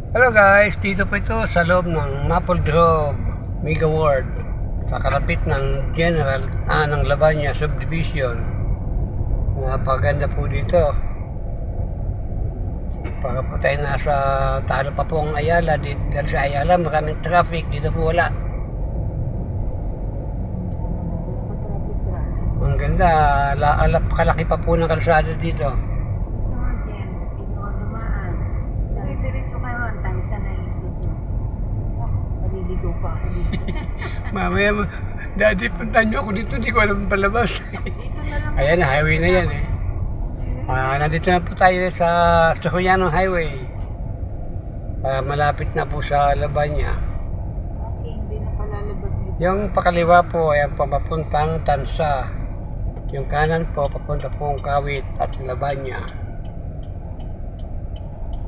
Hello guys, dito po ito sa loob ng Maple Grove Mega World sa kalapit ng ng Labanya Subdivision. Napaganda po dito. Para po tayo nasa talo pa po ang Ayala. Dahil sa Ayala maraming traffic, dito po wala. Ang ganda, kalaki pa po ng kalsada dito. Maliligo pa ako dito. Mamaya, daddy, punta nyo ako dito, hindi ko alam palabas. Dito na lang. Ayan, highway na yan eh. Nandito na po tayo sa Sohoyano Highway. Malapit na po sa Labanya. Okay, hindi na palalabas dito. Yung pakaliwa po, ayan po, papuntang Tansa. Yung kanan po, papunta pong Kawit at Labanya.